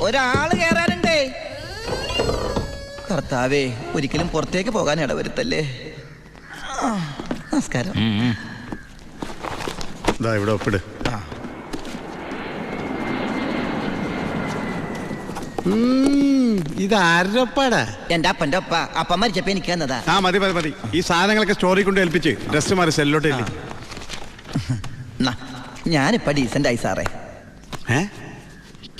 ഒരാള് കേറാനുണ്ടേ. കർത്താവേ, ഒരിക്കലും പുറത്തേക്ക് പോകാൻ ഇടവരുത്തല്ലേ. നമസ്കാരം. ഇവിടെ ഒപ്പിട്. ഇത് ആരുടെ ഒപ്പാടാ? എന്റെ അപ്പന്റെ ഒപ്പ. അപ്പം മരിച്ചപ്പോ എനിക്ക് തന്നതാ. മതി മതി മതി. ഈ സാധനങ്ങളൊക്കെ സ്റ്റോറി കൊണ്ട് ഏൽപ്പിച്ച് ഡ്രസ് മാറി സെല്ലോട്ട്. ഞാനിപ്പ ഡീസന്റ് ആയി സാറേ.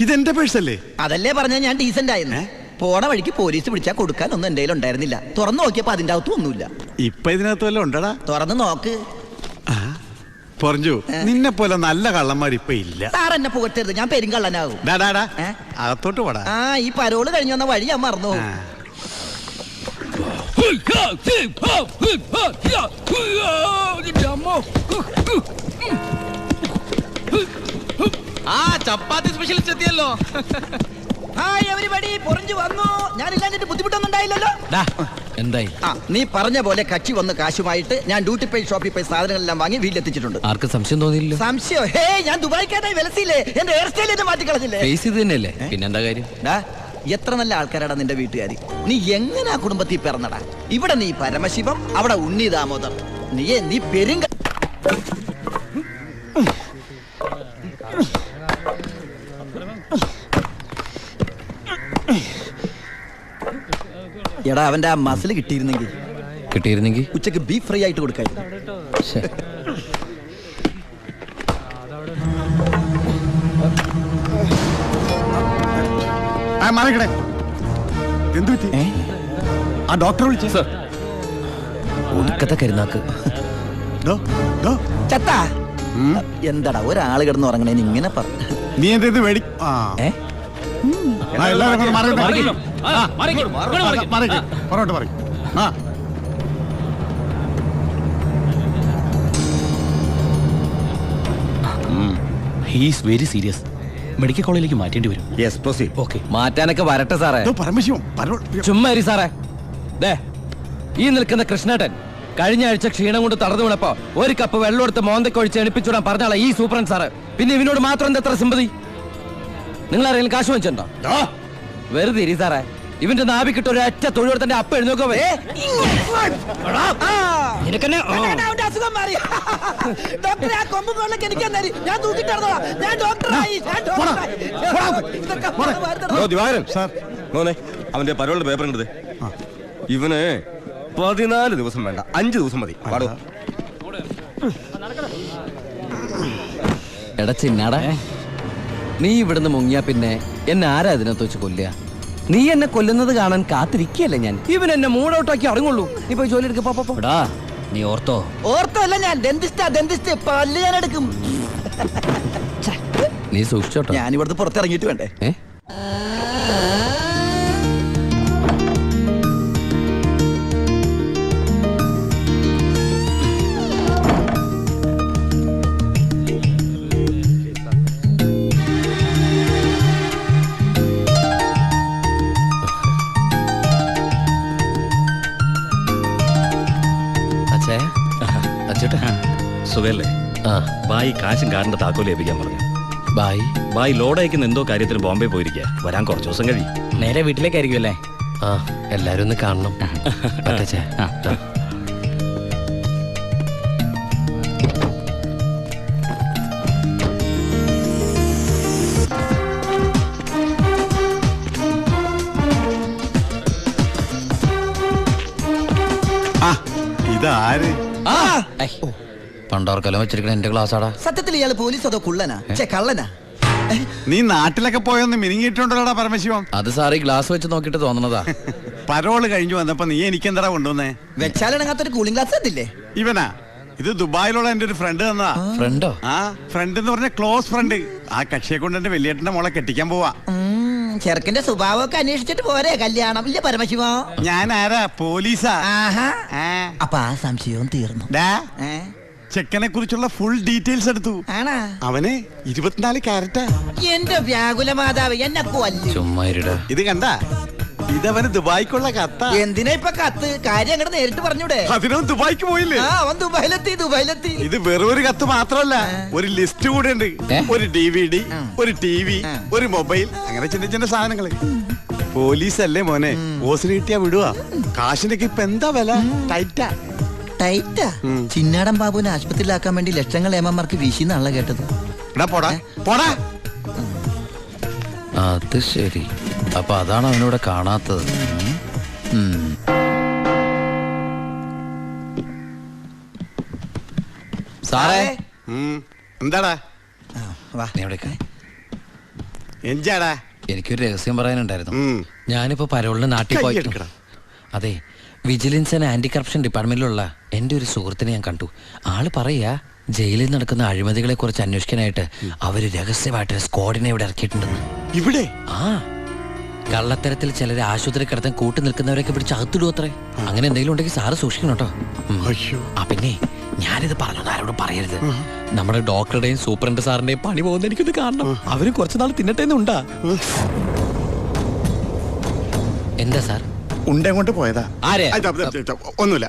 ഇതെന്റെ പേഴ്സല്ലേ? അതല്ലേ പറഞ്ഞ ഞാൻ ഡീസന്റ് ആയിരുന്നു. പോണ വഴിക്ക് പോലീസ് വിളിച്ചാൽ കൊടുക്കാൻ ഒന്നും എന്റെ ഉണ്ടായിരുന്നില്ല. തുറന്നു നോക്കിയപ്പോ അതിന്റെ അകത്തും ഒന്നുമില്ല. ഇപ്പൊ ഇതിനകത്ത് വല്ല ഉണ്ടടാ? തുറന്ന് നോക്ക്. പറഞ്ഞു, നിന്നെ പോലെ നല്ല കള്ളന്മാർ ഇപ്പൊ ഇല്ല. സാർ എന്നെ പുകട്ടരുത്, ഞാൻ പെരുങ്കള്ളനാകും. അകത്തോട്ട് പോടാ. ഈ പരോള് കഴിഞ്ഞു വന്ന വഴി ഞാൻ മറന്നു. ചപ്പാത്തി സ്പെഷ്യലിസ്റ്റ് എത്തിയല്ലോ. ഹായ് എവരിബഡി, പൊറിഞ്ഞു വന്നു. ഞാനില്ലാഞ്ഞിട്ട് ബുദ്ധിമുട്ടൊന്നും ഉണ്ടായില്ലല്ലോ. എന്തായി? നീ പറഞ്ഞ പോലെ കക്ഷി വന്ന് കാശുമായിട്ട് ഞാൻ ഡ്യൂട്ടി പെയ്ഡ് ഷോപ്പിൽ പോയി സാധനങ്ങളെല്ലാം വാങ്ങി വീട്ടിലെത്തിച്ചിട്ടുണ്ട്. ആർക്കും സംശയം തോന്നിയില്ല? സംശയം? ഹേ, ഞാൻ ദുബായിക്കാരായി വിലസില്ലേ. എന്റെ ഹെയർ സ്റ്റൈൽ എന്നെ മാറ്റിക്കളഞ്ഞില്ലേ. ഫേസ് ഇത് തന്നെയല്ലേ, പിന്നെന്താ കാര്യം? എത്ര നല്ല ആൾക്കാരാടാ നിന്റെ വീട്ടുകാരി. നീ എങ്ങനെ കുടുംബത്തിൽ പിറന്നടാ? ഇവിടെ നീ പരമശിവം, അവിടെ ഉണ്ണി ദാമോദർ. നീ പെരുങ്ക. എടാ, അവന്റെ ആ മസിൽ കിട്ടിയിരുന്നെങ്കിൽ ഉച്ചക്ക് ബീഫ് ഫ്രൈ ആയിട്ട് കൊടുക്കായിരുന്നു. ആ ഡോക്ടറെ വിളിച്ചു. ഒടുക്കത്തെ കരുനാക്ക്. ചത്താ എന്താടാ ഒരാള് കിടന്ന് ഉറങ്ങണേന്ന് ഇങ്ങനെ പറഞ്ഞു. നീ എന്ത് വേടി? He's very serious. മെഡിക്കൽ കോളേജിലേക്ക് മാറ്റേണ്ടി വരും. ഓക്കെ, മാറ്റാനൊക്കെ വരട്ടെ സാറേ. ചുമ്മാ സാറേ. ഈ നിൽക്കുന്ന കൃഷ്ണേട്ടൻ കഴിഞ്ഞ ആഴ്ച ക്ഷീണം കൊണ്ട് തളർന്നു വീണപ്പോ ഒരു കപ്പ് വെള്ളം എടുത്ത് മോന്തക്കൊഴിച്ച് എണിപ്പിച്ചുവിടാൻ പറഞ്ഞാളാ ഈ സൂപ്രണ്ട് സാറ്. പിന്നെ ഇവനോട് മാത്രം എന്താ എത്ര സിമ്പതി? നിങ്ങൾ ആരെങ്കിലും കാശ് വെച്ചിട്ടുണ്ടോ? വെറുതെ ഇരി സാറേ. ഇവന്റെ നാവിക്കിട്ട് ഒരു ഒറ്റ തൊഴിലെടുത്തന്റെ അപ്പ എഴുന്നോക്കോ. അവന്റെ പരോളുടെ പേപ്പർ ഉണ്ട്. ഇവന് 14 ദിവസം വേണ്ട, 5 ദിവസം മതി. എടാ ചിന്നാടാ, നീ ഇവിടുന്ന് മുങ്ങിയാ പിന്നെ എന്നെ ആരാ അതിനകത്ത് വെച്ച് കൊല്ലുക? നീ എന്നെ കൊല്ലുന്നത് കാണാൻ കാത്തിരിക്കല്ലേ ഞാൻ. ഇവൻ എന്നെ മൂടൗട്ടാക്കി ഇറങ്ങുള്ളൂ. നീ പോയി ജോലി എടുക്കടാ. നീ ഓർത്തോ അല്ല, ഞാൻ ഡെന്റിസ്റ്റ് പല്ല് ഞാൻ എടുക്കും. നീ സൂക്ഷിച്ചോട്ടോ. ഞാൻ ഇവിടുന്ന് പുറത്തിറങ്ങിയിട്ട് വേണ്ടേ? സുഖല്ലേ? ബായി കാശും കാറിന്റെ താക്കോല് ഏൽപ്പിക്കാൻ പറഞ്ഞു. ബായി ലോഡ് അയക്കുന്ന എന്തോ കാര്യത്തിന് ബോംബെ പോയിരിക്കുക. വരാൻ കുറച്ച് ദിവസം കഴിയും. നേരെ വീട്ടിലേക്കായിരിക്കും അല്ലേ? എല്ലാരും ഒന്ന് കാണണം. ഇതാര്? പണ്ടോർക്കലം വെച്ചിരിക്കണ എന്റെ ക്ലാസ്സാടാ. സത്യത്തിൽ ഇയാള് പോലീസ് അതോ കുള്ളനാ? കള്ളനാ? നീ നാട്ടിലൊക്കെ പോയൊന്ന് മിനിങ്ങിയിട്ടുണ്ടല്ലോടാ പരമശിവം. അത് സാറി ഗ്ലാസ് വെച്ച് നോക്കിട്ട് തോന്നണതാ. പരോള് കഴിഞ്ഞു വന്നപ്പോ നീ എനിക്കെന്താ കൊണ്ടുവന്നേ? വെച്ചാലിണങ്ങാത്തൊരു കൂളിംഗ് ഗ്ലാസ് എന്തില്ലേ? ഇവനാ? ഇത് ദുബായിലുള്ള എന്റെ ഒരു ഫ്രണ്ട് തന്നതാ. ഫ്രണ്ടോ? ഫ്രണ്ട് എന്ന് പറഞ്ഞ ക്ലോസ് ഫ്രണ്ട്. ആ കക്ഷിയെ കൊണ്ട് എന്റെ വലിയേട്ടന്റെ മോളെ കെട്ടിക്കാൻ പോവാ. ചെറുക്കന്റെ സ്വഭാവമൊക്കെ അന്വേഷിച്ചിട്ട് പോരെ കല്യാണം? ഇല്ല പരമശിവ, ഞാൻ ആരാ? പോലീസാ. അപ്പൊ ആ സംശയവും തീർന്നു. ചെക്കനെ കുറിച്ചുള്ള ഫുൾ ഡീറ്റെയിൽസ് എടുത്തു. അവന് 24 കാരറ്റാ. എന്റെ വ്യാകുല മാതാവ്, എന്നെ കൊല്ലും. ചുമ്മാ ഇത് കണ്ട ഇതവന് ദുബായിക്കുള്ള കത്താ. എന്തിനാ ഇപ്പൊ കത്ത്? കാര്യം അങ്ങോട്ട് നേരിട്ട് പറഞ്ഞൂടെ? അതിനവൻ ദുബായിക്ക് പോയില്ലേ? ആ, അവൻ ദുബായിലെത്തി. ഇത് വെറും ഒരു കത്ത് മാത്രമല്ല, ഒരു ലിസ്റ്റ് കൂടെ ഉണ്ട്. ഒരു DVD, ഒരു TV, ഒരു മൊബൈൽ, അങ്ങനെ ചിന്ന ചിന്ന സാധനങ്ങള്. പോലീസല്ലേ മോനെ, ഓസിന് കിട്ടിയാ വിടുവാ. കാശിന്റെ ഇപ്പൊ എന്താ വില? ടൈറ്റാ. ചിന്നാടൻ ബാബുവിനെ ആശുപത്രിയിലാക്കാൻ വേണ്ടി ലക്ഷങ്ങൾ ഏമാർക്ക് വീശിന്നാണല്ലോ കേട്ടത്. എടാ പോടാ പോടാ. അത് ശരി, അപ്പൊ അതാണ് അവനോട് കാണാത്തത്. സാറേ, എന്താടാ നീ എവിടേക്കാ? എഞ്ചാടാ? എനിക്കൊരു രഹസ്യം പറയാനുണ്ടായിരുന്നു. ഉം. ഞാനിപ്പോ പരോളിന് നാട്ടിൽ പോയി. കയ്യെടുക്കടാ. അതെ, വിജിലൻസ് ആൻഡ് ആന്റി കറപ്ഷൻ ഡിപ്പാർട്ട്മെന്റിലുള്ള എൻ്റെ ഒരു സുഹൃത്തിനെ ഞാൻ കണ്ടു. ആള് പറയാ ജയിലിൽ നടക്കുന്ന അഴിമതികളെ കുറിച്ച് അന്വേഷിക്കാനായിട്ട് അവര് രഹസ്യമായിട്ട് സ്ക്വാഡിനെ ഇവിടെ ഇറക്കിയിട്ടുണ്ടെന്ന്. ഇവിടെ? ആ, കള്ളത്തരത്തിൽ ചിലരെ ആശുപത്രി കിടത്താൻ കൂട്ടി നിൽക്കുന്നവരൊക്കെ പിടിച്ച് അകത്തിടും അത്രേ. അങ്ങനെ എന്തെങ്കിലും ഉണ്ടെങ്കിൽ സാറ് സൂക്ഷിക്കണം കേട്ടോ. അയ്യോ. ആ പിന്നെ ഞാനിത് പറഞ്ഞു, ആരോടും പറയരുത്. നമ്മുടെ ഡോക്ടറുടെയും സൂപ്രണ്ട് സാറിന്റെയും പണി പോകുന്ന എനിക്കൊന്ന് കാണണം. അവര് കുറച്ചു നാൾ തിന്നട്ടേന്നുണ്ടാ. എന്താ സാർ? ഉണ്ട കൊണ്ട് പോയതാ. ആരെ? ഒന്നുമില്ല.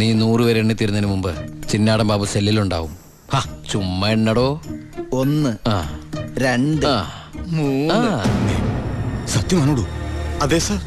നീ 100 പേര് എണ്ണി തീരുന്നതിന് മുമ്പ് ചിന്നാടൻ ബാബു സെല്ലിലുണ്ടാവും. ചുമ്മാ എണ്ണടോ. 1 ആ 2 ആ 3. സത്യമാണോടു? അതെ സാർ.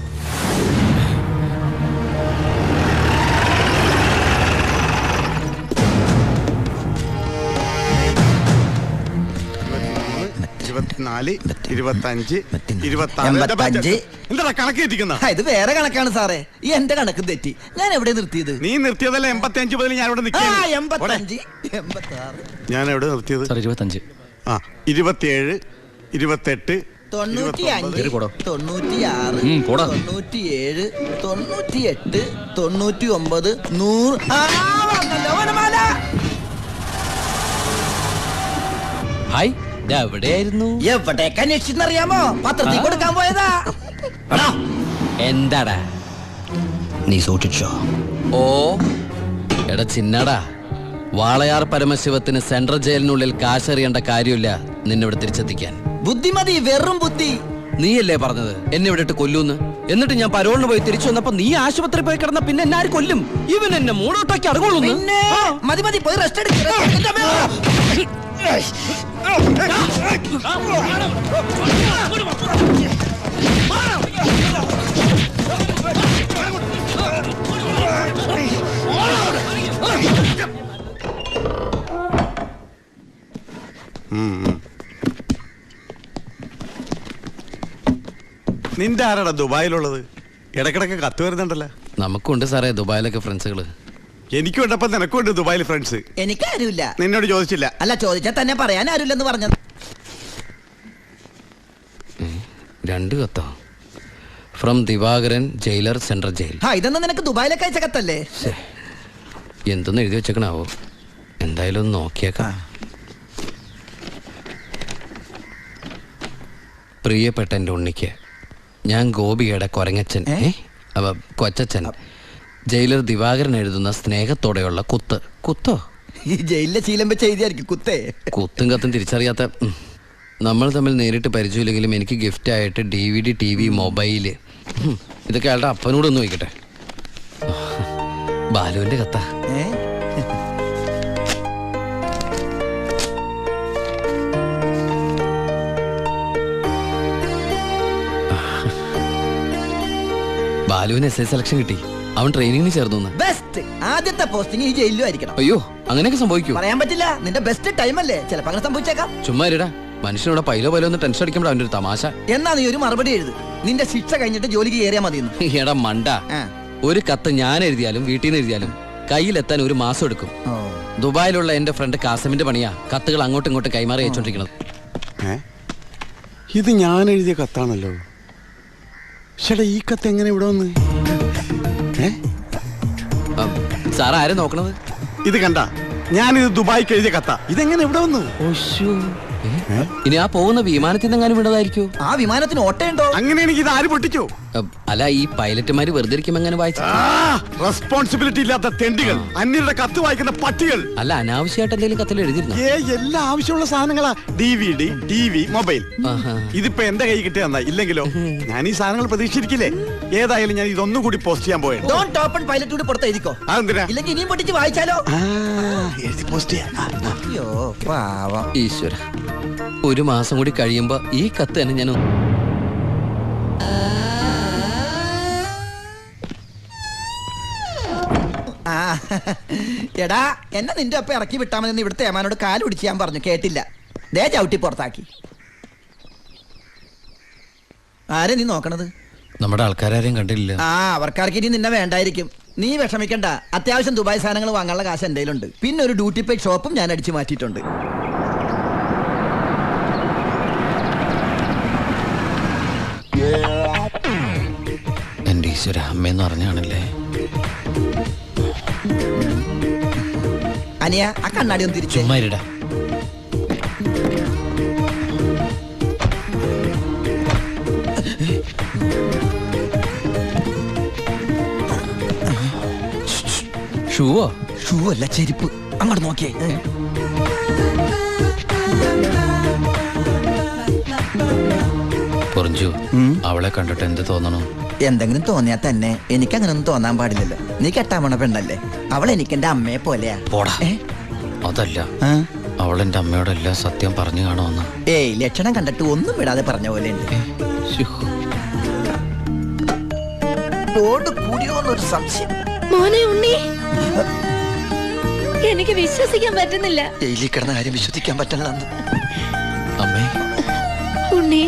എന്താ കണക്ക് തെറ്റിക്കുന്ന? ഇത് വേറെ കണക്കാണ് സാറേ. ഈ എന്റെ കണക്ക് തെറ്റി. ഞാൻ എവിടെ നിർത്തിയത്? നീ നിർത്തിയതല്ല 85 മുതൽ ഞാൻ ഇവിടെ 85 86. ഞാൻ എവിടെ നിർത്തിയത്? 25. ആ 27 28 95 96 97 98 99 100. ഹായ്, എവിടെയായിരുന്നു? എവിടേക്ക് അന്വേഷിച്ചെന്നറിയാമോ? പത്രത്തിൽ കൊടുക്കാൻ പോയതാ. എന്താടാ നീ സൂക്ഷിച്ചോ? ഓ എടാ ചിന്നടാ, വാളയാർ പരമശിവത്തിന് സെൻട്രൽ ജയിലിനുള്ളിൽ കാശറിയേണ്ട കാര്യമില്ല നിന്നിവിടെ തിരിച്ചെത്തിക്കാൻ. ബുദ്ധിമതി, വെറും ബുദ്ധി. നീയല്ലേ പറഞ്ഞത് എന്നെ ഇവിടെ ഇട്ട് കൊല്ലൂന്ന്? എന്നിട്ട് ഞാൻ പരോളിന് പോയി തിരിച്ചു വന്നപ്പോ നീ ആശുപത്രി പോയി കിടന്ന പിന്നെ എന്നെ ആര് കൊല്ലും? ഇവൻ എന്നെ മൂടോട്ടാക്കി അടങ്ങുള്ളൂ. പിന്നെ മതി പോയി റെസ്റ്റ് എടുക്കുക. നിന്റെ ആരാടാ ദുബായിലുള്ളത്? ഇടക്കിടക്ക് കത്ത് വരുന്നുണ്ടല്ലോ. നമുക്കുണ്ട് സാറേ ദുബായിലൊക്കെ ഫ്രണ്ട്സുകള്. എനിക്കും ഉണ്ടപ്പോ നിനക്കുണ്ട് ദുബായിൽ ഫ്രണ്ട്സ്. എനിക്കാരുമില്ല. നിന്നോട് ചോദിച്ചില്ല? അല്ല, ചോദിച്ചാൽ തന്നെ പറയാൻ ആരുമില്ലെന്ന് പറഞ്ഞത്. 2 കത്തോ? From Divakaran, jailer, central jail. ഇതൊന്നും നിനക്ക് ദുബായിലൊക്കെ അയച്ച കത്തല്ലേ? എന്തൊന്നും എഴുതി വെച്ചേക്കണാവോ? എന്തായാലും ഒന്ന് നോക്കിയേക്കാം. പ്രിയപ്പെട്ട എൻ്റെ ഉണ്ണിക്ക്, ഞാൻ ഗോപിയുടെ കൊരങ്ങച്ചൻ, കൊച്ചച്ചൻ, ജയിലർ ദിവാകരൻ എഴുതുന്ന സ്നേഹത്തോടെയുള്ള കുത്ത്. കുത്തോ? ഈ ജയിലിലെ ശീലം വെച്ച് എഴുതിയായിരിക്കും കുത്തേ. കുത്തും കത്തും തിരിച്ചറിയാത്ത നമ്മൾ തമ്മിൽ നേരിട്ട് പരിചയമില്ലെങ്കിലും എനിക്ക് ഗിഫ്റ്റായിട്ട് DVD, TV, മൊബൈല്, ഇതൊക്കെ അയാളുടെ അപ്പനോടൊന്ന് ചോദിക്കട്ടെ. ബാലുവിന്റെ കത്ത. ബാലുവിന് SS സെലക്ഷൻ കിട്ടി. അവൻ ട്രെയിനിങ്ങിന് ചേർന്നു. ബെസ്റ്റ്. ആദ്യത്തെ പോസ്റ്റിംഗ് ഈ ജയിലിലും ആയിരിക്കണം. അയ്യോ, അങ്ങനെയൊക്കെ സംഭവിക്കൂ? പറയാൻ പറ്റില്ല. നിന്റെ ബെസ്റ്റ് ടൈം അല്ലേ, ചിലപ്പോ അങ്ങനെ സംഭവിച്ചേക്കാം. ചുമ്മാ ഇരടാ, മനുഷ്യനോട് പൈലോ ഒന്ന് ടെൻഷൻ അടിക്കുമ്പോൾ അവൻ്റെ ഒരു തമാശ. എന്നാ നീ ഒരു മറുപടി എഴുത്. നിന്റെ ശിക്ഷ കഴിഞ്ഞിട്ട് ജോലിക്ക് കയറിയാ മതി. എടാ മണ്ട, ഒരു കത്ത് ഞാൻ എഴുതിയാലും വീട്ടിൽ നിന്ന് എഴുതിയാലും കയ്യിലെത്താൻ 1 മാസം എടുക്കും. ദുബായിലുള്ള എന്റെ ഫ്രണ്ട് കാസമിന്റെ പണിയാ കത്തുകൾ അങ്ങോട്ടും ഇങ്ങോട്ടും കൈമാറി അയച്ചോണ്ടിരിക്കുന്നത്. ഇത് ഞാൻ എഴുതിയ കത്താണല്ലോ. ചേട്ടാ, ഈ കത്ത് എങ്ങനെ ഇവിടെ വന്ന്? സാർ ആരും നോക്കണത്? ഇത് കണ്ട, ഞാനിത് ദുബായിക്ക് എഴുതിയ കത്ത. ഇതെങ്ങനെ ഇവിടെ വന്നു? ഇനി ആ പോകുന്ന വിമാനത്തിൽ നിന്നെങ്ങാനും വിടതായിരിക്കോ? ആ വിമാനത്തിന് ഓട്ടയുണ്ടോ? അങ്ങനെയാണെങ്കിൽ ഇത് ആര് പൊട്ടിച്ചു? അല്ല, ഈ പൈലറ്റുമാര് വെറുതെ ഇരിക്കുമ്പോ എങ്ങനെ വായിച്ചു? റെസ്പോൺസിബിലിറ്റി ഇല്ലാത്ത തെണ്ടികൾ, അന്യരുടെ കത്ത് വായിക്കുന്ന പട്ടികൾ. അല്ല, അനാവശ്യമായിട്ട് എന്തെങ്കിലും കത്തിൽ എഴുതിയിരുന്നു? എല്ലാ ആവശ്യമുള്ള സാധനങ്ങളാ. DVD, TV, mobile. ഇതിപ്പോ എന്റെ കൈ കിട്ടിയ നന്നായി. ഇല്ലെങ്കിലോ ഞാൻ ഈ സാധനങ്ങൾ പ്രതീക്ഷിച്ചിരിക്കില്ലേ? ഏതായാലും ഞാൻ ഇതൊന്നും കൂടി പോസ്റ്റ് ചെയ്യാൻ പോയത്. ഡോണ്ട് ഓപ്പൺ പൈലറ്റ് കൂടി പുറത്ത് എഴുതിക്കോ. അതെന്തിനാ? ഇല്ലെങ്കിൽ ഇനിയും പൊട്ടിച്ച് വായിച്ചാലോ? എഴുതി പോസ്റ്റ് ചെയ്യാം. അയ്യോ പാവം. ഈശ്വര, ഒരു മാസം കൂടി കഴിയുമ്പോ ഈ കത്ത് തന്നെ ഞാൻ എടാ, എന്നെ നിന്റെ ഒപ്പം ഇറക്കി വിട്ടാ മതി. ഇവിടുത്തെ ഏമാനോട് കാല് പിടിച്ച് ഞാൻ പറഞ്ഞു, കേട്ടില്ല. ദേ ചവിട്ടി പുറത്താക്കി. ആരെ നീ നോക്കണത്? നമ്മുടെ ആൾക്കാരും കണ്ടില്ല. അവർക്കാർക്ക് ഇനി നിന്നെ വേണ്ടായിരിക്കും. നീ വിഷമിക്കണ്ട. അത്യാവശ്യം ദുബായ് സാധനങ്ങൾ വാങ്ങാനുള്ള കാശ് എൻ്റെ കയ്യിലുണ്ട്. പിന്നെ ഒരു ഡ്യൂട്ടി പെയ്ഡ് ഷോപ്പും ഞാൻ അടിച്ചു മാറ്റിയിട്ടുണ്ട്. എന്റെ ഈശ്വര, അമ്മയെന്ന് പറഞ്ഞാണല്ലേ. അനിയ, ആ കണ്ണാടി ഒന്ന് തിരിച്ചു. ചുമ്മാരിടാ. ഷൂവോ? ഷൂ അല്ല, ചെരുപ്പ്. അങ്ങോട്ട് നോക്കിയേ. പൊറിഞ്ചു, അവളെ കണ്ടിട്ട് എന്ത് തോന്നണു? എന്തെങ്കിലും തോന്നിയാ തന്നെ എനിക്ക് അങ്ങനെ ഒന്നും തോന്നാൻ പാടില്ലല്ലോ. നീ കെട്ടാമണ പെണ്ണല്ലേ. അവൾ എനിക്ക് എന്റെ അമ്മയെ പോലെയാ. പോടാ. അതല്ല, അവളെന്റെ അമ്മയോടെല്ലാം സത്യം പറഞ്ഞു കാണുമെന്ന്. ഏയ്, ലക്ഷണം കണ്ടിട്ട് ഒന്നും വിടാതെ പറഞ്ഞ പോലെ ഉണ്ട്. കൂടിയോന്നൊരു സംശയം. മോനെ ഉണ്ണി, എനിക്ക് വിശ്വസിക്കാൻ പറ്റുന്നില്ല. ജയിലിൽ കിടന്ന കാര്യം വിശ്വസിക്കാൻ പറ്റില്ല. അമ്മേ. ഉണ്ണി,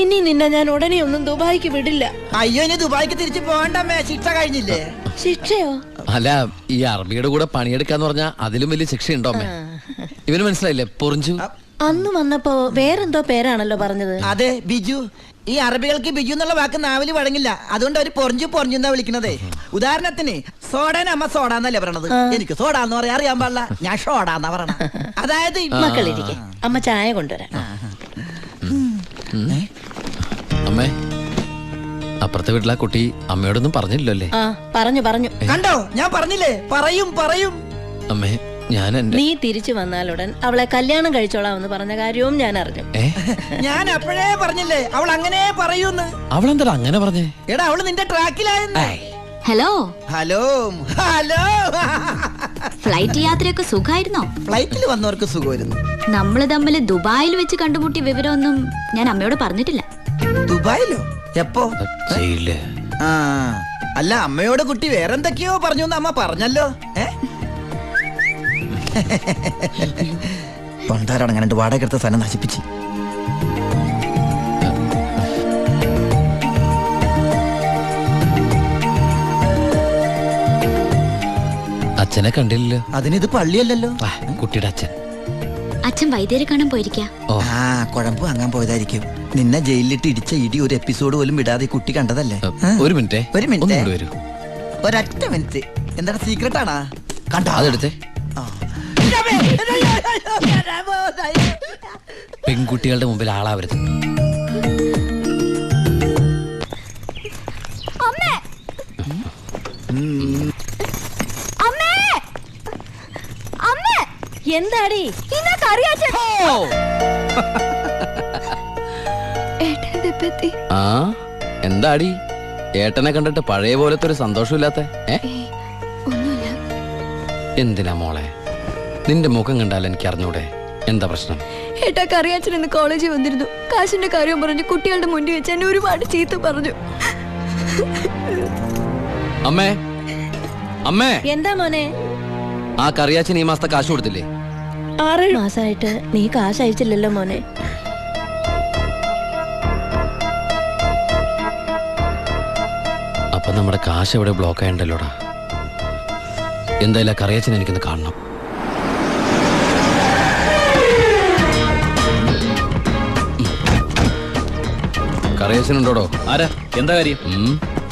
ഇനി നിന്നെ ഞാൻ ഉടനെ ഒന്നും ദുബായിക്ക് വിടില്ല. അയ്യോ, ഇനി ദുബായിക്ക് തിരിച്ചു പോകണ്ടമ്മേ. ശിക്ഷ കഴിഞ്ഞില്ലേ? ശിക്ഷയോ? അല്ല, ഈ അറബിയുടെ കൂടെ പണിയെടുക്കാന്ന് പറഞ്ഞാ അതിലും വലിയ ശിക്ഷ ഉണ്ടോ അമ്മേ? ഇവന് മനസ്സിലായില്ലേ പൊറിഞ്ചു? അന്ന് വന്നപ്പോ വേറെന്തോ പേരാണല്ലോ പറഞ്ഞത്. അതെ, ബിജു. ഈ അറബികൾക്ക് ബിജു എന്നുള്ള വാക്ക് നാവില് വഴങ്ങില്ല. അതുകൊണ്ട് അവര് പൊറിഞ്ചു പൊറിഞ്ഞുന്നാ വിളിക്കണതേ. ഉദാഹരണത്തിന് സോഡേനെ അമ്മ സോഡാന്നല്ലേ പറയണത്. എനിക്ക് സോഡാന്ന് പറയാൻ അറിയാൻ പാടില്ല. ഞാൻ ഷോഡാന്നാ പറയണ. അതായത് മക്കളിരിക്കെ, അമ്മ ചായ കൊണ്ടുവരാം. അമ്മേ, അപ്പുറത്തെ വീട്ടിലെ കുട്ടി അമ്മയോടൊന്നും പറഞ്ഞില്ലല്ലേ? പറഞ്ഞു. കണ്ടോ, ഞാൻ പറഞ്ഞില്ലേ, പറയും. അമ്മേ, ഞാൻ നീ തിരിച്ചു വന്നാലുടൻ അവളെ കല്യാണം കഴിച്ചോളാമെന്ന് പറഞ്ഞ കാര്യവും ഞാൻ അറിഞ്ഞു. ഞാൻ അപ്പോഴേ പറഞ്ഞില്ലേ അവൾ അങ്ങനെ പറയൂന്ന്. അവളെന്താ അങ്ങനെ പറഞ്ഞേ? എടാ, അവള് നിന്റെ ട്രാക്കിലായെന്ന്. Hello hello. ഫ്ലൈറ്റ് യാത്രയൊക്കെ സുഖമായിരുന്നോ? ഫ്ലൈറ്റിൽ വന്നവർക്ക് സുഖമായിരുന്നു. നമ്മള് തമ്മിൽ ദുബായിൽ വെച്ച് കണ്ടുമുട്ടിയ വിവരമൊന്നും ഞാൻ അമ്മയോട് പറഞ്ഞിട്ടില്ല. ദുബായിലോ? എപ്പോ? അല്ല, അമ്മയോട് കുട്ടി വേറെന്തൊക്കെയോ പറഞ്ഞു അമ്മ പറഞ്ഞല്ലോ. പണ്ടാരടങ്ങനെ വാടക എടുത്ത സ്ഥലം നശിപ്പിച്ച്. അച്ഛനെ കണ്ടില്ലല്ലോ. അതിനിത് പള്ളിയല്ലല്ലോ. കുട്ടിയുടെ അച്ഛൻ. അച്ഛൻ വൈദ്യരെ കാണാൻ പോയിരിക്കാ. കുഴമ്പ് വാങ്ങാൻ പോയതായിരിക്കും. നിന്നെ ജയിലിലിട്ട് ഇടിച്ച ഇടി ഒരു എപ്പിസോഡ് പോലും വിടാതെ കുട്ടി കണ്ടതല്ലേ? ഒരു മിനിറ്റ്. വരൂ. ഒരൊറ്റ മിനിറ്റ്. എന്താണ് സീക്രട്ട് ആണാ? കണ്ടോ? അതെടുത്തേ. പെൺകുട്ടികളുടെ മുമ്പിൽ ആളാവരുത്. എന്താടി എന്താടി ഏട്ടനെ കണ്ടിട്ട് പഴയ പോലത്തെ ഒരു സന്തോഷമില്ലാത്ത? എന്തിനാ മോളെ? നിന്റെ മുഖം കണ്ടാൽ എനിക്ക് അറിഞ്ഞൂടെ എന്താ പ്രശ്നം? ഏട്ടാ, കറിയാച്ചൻ ഇന്ന് കോളേജിൽ വന്നിരുന്നു. കാശിന്റെ കാര്യം പറഞ്ഞു കുട്ടികളുടെ മുന്നിൽ വെച്ച് എന്നെ ഒരുപാട് ചീത്ത പറഞ്ഞു. അമ്മേ, അമ്മേ. എന്താ മോനെ? ആ കറിയാച്ചൻ ഈ മാസത്തെ കാശ് കൊടുത്തില്ലേ? 6 മാസമായിട്ട് നീ കാശ് അയച്ചില്ലല്ലോ മോനെ. അപ്പൊ നമ്മുടെ കാശ് എവിടെ ബ്ലോക്ക് ആയണ്ടല്ലോടാ. എന്തായാലും കറിയാച്ചൻ എനിക്കൊന്ന് കാണണം. കറിയാച്ചനുണ്ടോടോ? ആരാ? എന്താ കാര്യം?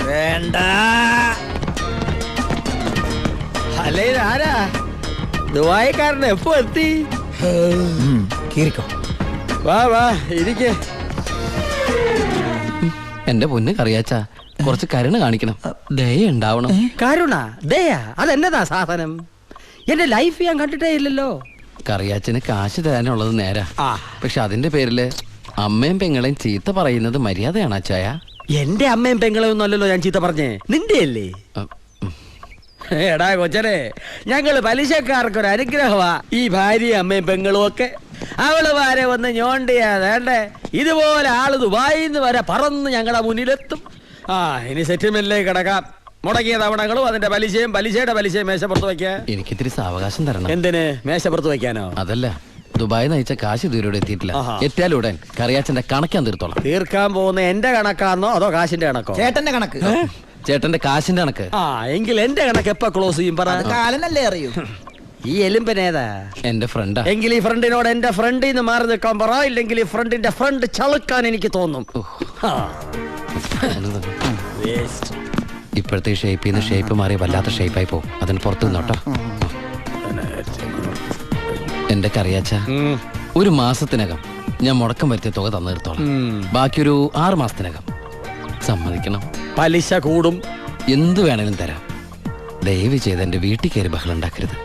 വേണ്ട. അല്ലേ, ആരാ? ദുബായിക്കാരൻ എപ്പോ എത്തി? കീറിക്കോ. വാ വാ ഇരിക്കേ. എന്റെ പൊന്ന് കറിയാച്ച, കുറച്ച് കരുണ കാണിക്കണം, ദയ ഉണ്ടാവണം. കരുണ ദയ അതെന്നതാ സാധനം? എന്റെ ലൈഫ് ഞാൻ കണ്ടിട്ടേ ഇല്ലല്ലോ. കറിയാച്ചന് കാശ് തരാനുള്ളത് നേരാ, ആ. പക്ഷെ അതിന്റെ പേരില് അമ്മയും പെങ്ങളെയും ചീത്ത പറയുന്നത് മര്യാദയാണ് അച്ചായ. എന്റെ അമ്മയും പെങ്ങളെയും ഒന്നും അല്ലല്ലോ ഞാൻ ചീത്ത പറഞ്ഞേ, നിന്റെ അല്ലേ? എടാ കൊച്ചനെ, ഞങ്ങള് പലിശക്കാർക്കൊരു അനുഗ്രഹമാ ഈ ഭാര്യയും അമ്മയും പെങ്ങളും ഒക്കെ. അവള് വരെ വന്ന് ഞോണ്ടിയാ വേണ്ടേ, ഇതുപോലെ ആള് ദുബായിന്ന് വരെ പറന്ന് ഞങ്ങളുടെ മുന്നിലെത്തും. ആ ഇനി സെറ്റിൽമെന്റിലേക്ക് കിടക്കാം. മുടക്കിയ തവണകളും അതിന്റെ പലിശയും പലിശയുടെ പലിശയും മേശപ്പുറത്ത് വെക്കാൻ. എനിക്കിത്തിരി സാവകാശം തരണം. എന്തിന് മേശപ്പുറത്ത് വെക്കാനോ? അതല്ല, ദുബായ് നയിച്ച കാശ് ഇതുവരെ എത്തിയിട്ടില്ല. ആഹാ. എത്തിയാലുടൻ കറിയാച്ചന്റെ കണക്കാൻ തീർത്തോളാം. തീർക്കാൻ പോകുന്ന എന്റെ കണക്കാന്നോ അതോ കാശിന്റെ കണക്കോ? ചേട്ടന്റെ കണക്ക്. ചേട്ടന്റെ കാശിന്റെ കണക്ക്. ആ എങ്കിൽ എന്റെ കണക്ക് എപ്പോ ക്ലോസ് ചെയ്യും പറ? അത് കാലനല്ലേ അറിയൂ. ഈ എലുമ്പനേതാ? എന്റെ ഫ്രണ്ടാ. എങ്കിൽ ഈ ഫ്രണ്ടിനോട് എന്റെ ഫ്രണ്ടിൽ നിന്ന് മാറി നിൽക്കാൻ പറ, ഇല്ലെങ്കിൽ ഈ ഫ്രണ്ടിന്റെ ഫ്രണ്ട് ചളുക്കാൻ എനിക്ക് തോന്നും. ആ. Waste. ഇപ്പോഴത്തെ ഷേപ്പിൽ നിന്ന് ഷേപ്പ് മാറി വല്ലാത്ത ഷേപ്പായി പോകും. അതിന് പുറത്ത് നിന്നോട്ടോ. എന്റെ കറിയാച്ച, ഉം. ഒരു മാസത്തിനകം ഞാൻ മുടക്കം വരുത്തിയ തുക തന്നു തീർത്തോളാം. ബാക്കിയൊരു 6 മാസത്തിനകം. സമ്മതിക്കണം. പലിശ കൂടും. എന്ത് വേണേലും തരാം. ദയവ് ചെയ്ത് എന്റെ വീട്ടിൽ കയറി ബഹളം ഉണ്ടാക്കരുത്.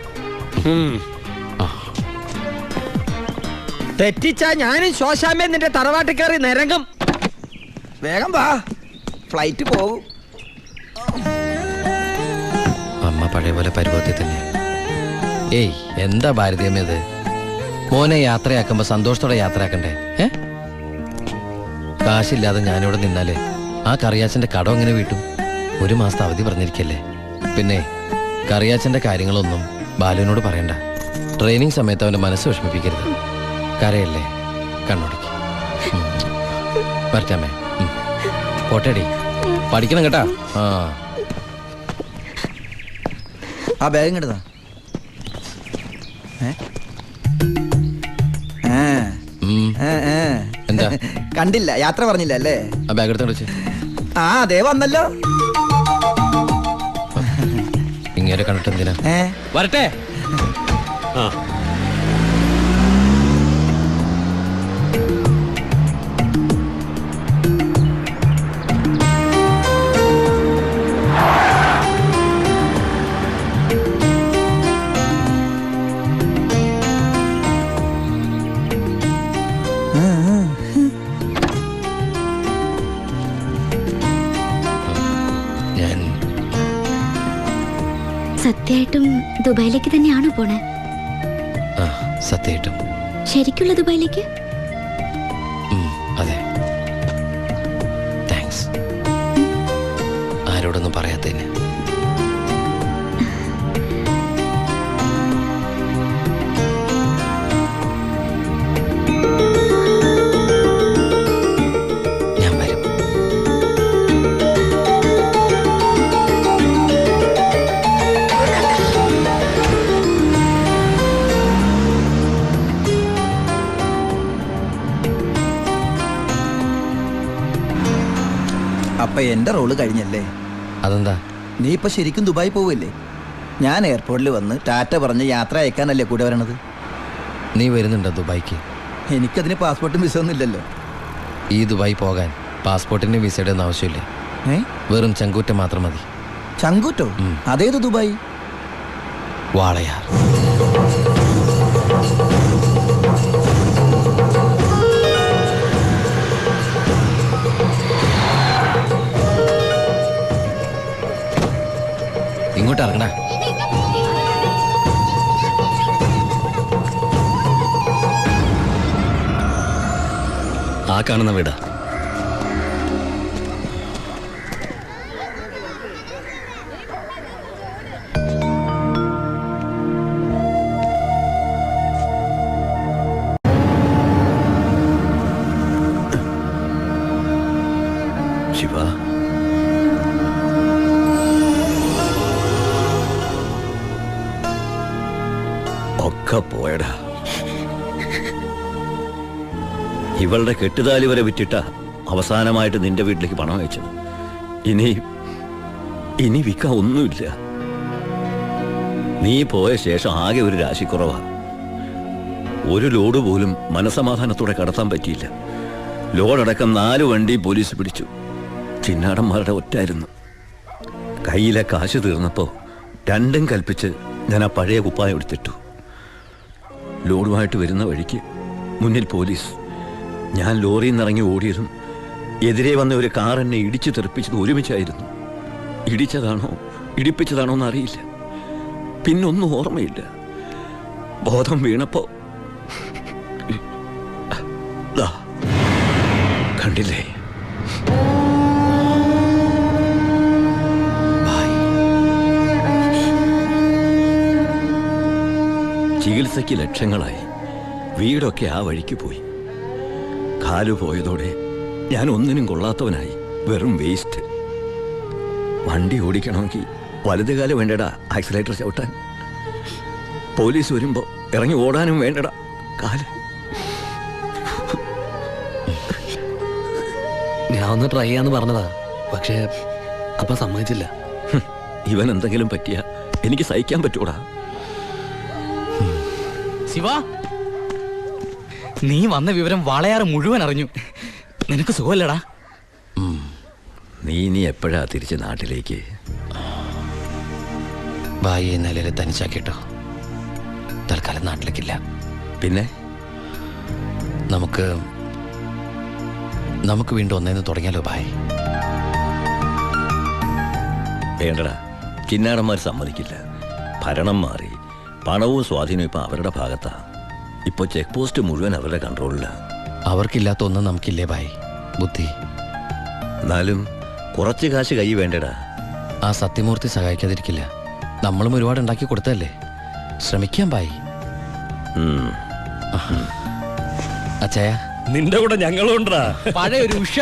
തെറ്റിച്ചാ ഞാനും ശോശാമ്മയും നിന്റെ തറവാട്ടിൽ കയറി നിരങ്ങും. വേഗം വാ, ഫ്ലൈറ്റ് പോകും. അമ്മ പഴയ പോലെ പരുവത്തിൽ തന്നെ. ഏയ് എന്താ ഭാരതീയമ്മത്? മോനെ യാത്രയാക്കുമ്പോ സന്തോഷത്തോടെ യാത്രയാക്കണ്ടേ? കാശില്ലാതെ ഞാനിവിടെ നിന്നാല് ആ കറിയാച്ചന്റെ കടം എങ്ങനെ വീട്ടും? 1 മാസത്തെ അവധി പറഞ്ഞിരിക്കല്ലേ. പിന്നെ കറിയാച്ചന്റെ കാര്യങ്ങളൊന്നും ബാലുവിനോട് പറയണ്ട. ട്രെയിനിങ് സമയത്ത് അവന്റെ മനസ്സ് വിഷമിപ്പിക്കരുത്. കരയല്ലേ, കണ്ണുടിക്ക്. വരട്ടാമേ. പോട്ടേടി, പഠിക്കണം കേട്ടാ. ആ ബാഗ് ഇങ്ങോട്ടാ. എന്താ കണ്ടില്ല, യാത്ര പറഞ്ഞില്ല അല്ലേ? ആ ബാഗ് എടുത്തോണ്ട് വെച്ച്. ആ അതേ വന്നല്ലോ. ഇങ്ങനെ കണ്ടിട്ട് എന്തിനാ? വരട്ടെ. സത്യമായിട്ടും ദുബായിലേക്ക് തന്നെയാണോ പോണേ? സത്യമായിട്ടും. ശരിക്കുള്ള ദുബായിലേക്ക്? അതെ. താങ്ക്സ്. ആരോടൊന്നും പറയാത്തതിന്. ഞാൻ വരും. അപ്പൊ എന്റെ റോള് കഴിഞ്ഞല്ലേ? അതെന്താ? നീ ഇപ്പൊ ശരിക്കും ദുബായി പോവല്ലേ? ഞാൻ എയർപോർട്ടിൽ വന്ന് ടാറ്റ പറഞ്ഞ് യാത്ര അയക്കാനല്ലേ കൂടെ വരണത്? നീ വരുന്നുണ്ടോ ദുബായിക്ക്? എനിക്കതിന് പാസ്പോർട്ടും വിസ ഒന്നും ഇല്ലല്ലോ. ഈ ദുബായ് പോകാൻ പാസ്പോർട്ടിന്റെ വിസയുടെ ഒന്നും ആവശ്യമില്ല. വെറും ചങ്കൂറ്റം മാത്രം മതി. ചങ്കൂറ്റോ? അതേത് ദുബായ്? വാളയാർ. ഇങ്ങോട്ട് ഇറങ്ങണ. ആ കാണുന്ന വീടാ. ശിവ, ഒക്കെ പോയടാ. ഇവളുടെ കെട്ടുതാലി വരെ വിറ്റിട്ട അവസാനമായിട്ട് നിന്റെ വീട്ടിലേക്ക് പണം അയച്ചത്. ഇനി വിൽക്കാൻ ഒന്നുമില്ല. നീ പോയ ശേഷം ആകെ ഒരു രാശിക്കുറവാ. ഒരു ലോഡ് പോലും മനസമാധാനത്തോടെ കടത്താൻ പറ്റിയില്ല. ലോഡടക്കം 4 വണ്ടി പോലീസ് പിടിച്ചു. ചിന്നാടന്മാരുടെ ഒറ്റായിരുന്നു. കയ്യിലെ കാശ് തീർന്നപ്പോൾ രണ്ടും കൽപ്പിച്ച് ഞാൻ ആ പഴയ കുപ്പായം എടുത്തിട്ടു. ലോഡുമായിട്ട് വരുന്ന വഴിക്ക് മുന്നിൽ പോലീസ്. ഞാൻ ലോറിയിൽ നിന്നിറങ്ങി ഓടിയതും എതിരെ വന്ന ഒരു കാർ എന്നെ ഇടിച്ചു തെറിപ്പിച്ചത് ഒരുമിച്ചായിരുന്നു. ഇടിച്ചതാണോ ഇടിപ്പിച്ചതാണോ എന്നറിയില്ല. പിന്നൊന്നും ഓർമ്മയില്ല. ബോധം വീണപ്പോ ദാ, കണ്ടില്ലേ? ചികിത്സയ്ക്ക് ലക്ഷങ്ങളായി. വീടൊക്കെ ആ വഴിക്ക് പോയി. കാലു പോയതോടെ ഞാൻ ഒന്നിനും കൊള്ളാത്തവനായി. വെറും വേസ്റ്റ്. വണ്ടി ഓടിക്കണമെങ്കിൽ വലതുകാല് വേണ്ടടാ ആക്സിലേറ്റർ ചവിട്ടാൻ. പോലീസ് വരുമ്പോ ഇറങ്ങി ഓടാനും വേണ്ടടാ കാല്. ഞാൻ ഒന്ന് ട്രൈ ചെയ്യാന്ന് പറഞ്ഞതാ, പക്ഷേ അപ്പൊ സമ്മതിച്ചില്ല. ഇവൻ എന്തെങ്കിലും പറ്റിയ എനിക്ക് സഹിക്കാൻ പറ്റൂടാ. ശിവ, നീ വന്ന വിവരം വാളയാറ് മുഴുവൻ അറിഞ്ഞു. നിനക്ക് സുഖമല്ലടാ? നീ ഇനി എപ്പോഴാ തിരിച്ച് നാട്ടിലേക്ക്? ഭായി നിലയിൽ തനിച്ചാക്കിട്ടോ. തൽക്കാലം നാട്ടിലേക്കില്ല. പിന്നെ നമുക്ക് വീണ്ടും ഒന്നേന്ന് തുടങ്ങിയാലോ ഭായ്? വേണ്ടടാ, ചിന്നാടന്മാർ സമ്മതിക്കില്ല. ഭരണം മാറി. പണവും സ്വാധീനവും ഇപ്പൊ അവരുടെ ഭാഗത്താ. ഇപ്പൊ ചെക്ക് പോസ്റ്റ് മുഴുവൻ അവരുടെ കൺട്രോളിലാണ്. അവർക്കില്ലാത്ത ഒന്നും നമുക്കില്ലേ ഭായ്? ബുദ്ധി. എന്നാലും കുറച്ച് കാശ് കൈ വേണ്ടടാ. ആ സത്യമൂർത്തി സഹായിക്കാതിരിക്കില്ല. നമ്മളും ഒരുപാട് ഉണ്ടാക്കി കൊടുത്തല്ലേ. ശ്രമിക്കാം ഭായ്. അച്ഛായ, നിന്റെ കൂടെ ഞങ്ങളുണ്ടാ. പഴയ ഒരു ഉഷ